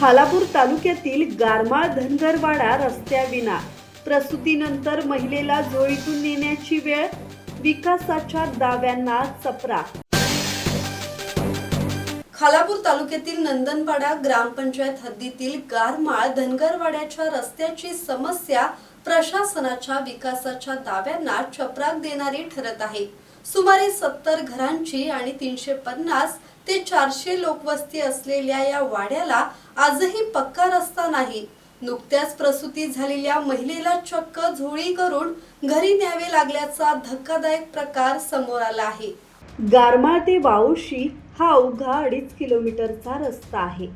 खालापूर तालुक्यातील गारमाळ धनगरवाडा रस्त्याविना प्रसूतीनंतर महिलेला झोळीतून नेण्याची वेळ, विकासाच्या दाव्यांना चपरा। खालापूर तालुक्यातील नंदनपाडा ग्रामपंचायत हद्दीतील गारमाळ धनगरवाड्याच्या रस्त्याची समस्या प्रशासनाच्या विकासाच्या दाव्यांना चपराक देणारी ठरत आहे। सुमारे 70 घरांची आणि 350 ते 400 लोकवस्ती असलेल्या या वाड्याला आजही पक्का रस्ता नाही। नुकत्याच प्रसूती झालेल्या महिलेला चक्क झोळी करून घरी न्यावे लागल्याचा धक्कादायक प्रकार समोर आला आहे। गारमाळ ते वाळुशी हा अवघा 2.5 किलोमीटरचा रस्ता आहे।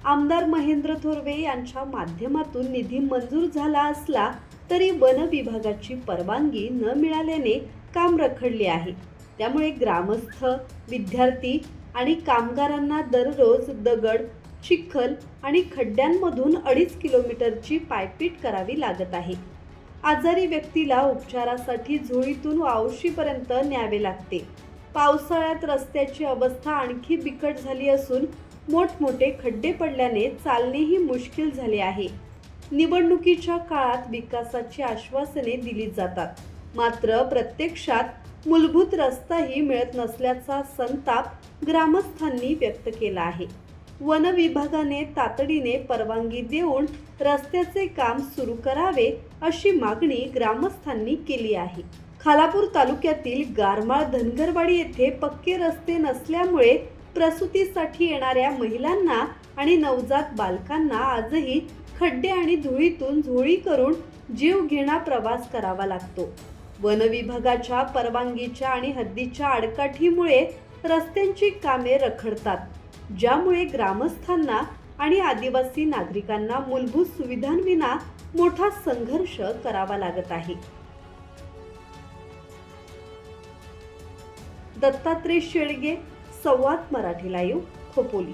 आमदार महेंद्र थोरवे यांच्या माध्यमातून निधी मंजूर झाला असला तरी वन विभागाची परवानगी न मिळाल्याने काम रखडले आहे। त्यामुळे ग्रामस्थ, विद्यार्थी आणि कामगारांना दररोज दगड, चिखल आणि खड्ड्यांमधून 2.5 किलोमीटरची पायपीट करावी लागत आहे। आजारी व्यक्तीला उपचारासाठी झोळीतून वाळुशीपर्यंत न्यावे लागते। पावसाळ्यात रस्त्याची अवस्था आणखी बिकट झाली असून मोठमोठे खड्डे पडल्याने चालणेही मुश्किल झाले आहे। निवडणुकीच्या काळात विकासाची आश्वासने दिली जातात, मात्र प्रत्यक्षात मूलभूत रस्ताही मिळत नसल्याचा संताप ग्रामस्थांनी व्यक्त केला आहे। वन विभागाने तातडीने परवानगी देऊन रस्त्याचे काम सुरू करावे अशी मागणी ग्रामस्थांनी केली आहे। खालापूर तालुक्यातील गारमाळ धनगरवाडी येथे पक्के रस्ते नसल्यामुळे प्रसूतीसाठी येणाऱ्या महिलांना आणि नवजात बालकांना आजही खड्डे आणि धुळीतून झोळी करून जीवघेणा प्रवास करावा लागतो। वन विभागाच्या परवानगीच्या आणि हद्दीच्या आडकाठीमुळे रस्त्यांची कामे रखडतात, ज्यामुळे ग्रामस्थांना आणि आदिवासी नागरिकांना मूलभूत सुविधांविना मोठा संघर्ष करावा लागत आहे। दत्तात्रय शेळगे, संवाद मराठी लाईव्ह, खोपोली।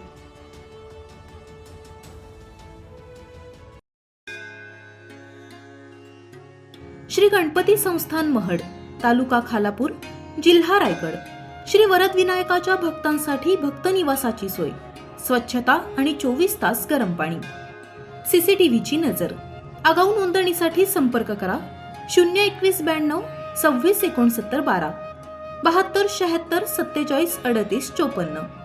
श्री गणपती संस्थान महड, तालुका खालापूर, जिल्हा रायगड। श्री वरद विनायकाच्या भक्तांसाठी भक्त निवासाची सोय, स्वच्छता आणि 24 तास गरम पाणी, सीसीटीव्हीची नजर। आगाऊ नोंदणीसाठी संपर्क करा 021 92 26 69 12 72 76 47 38 54।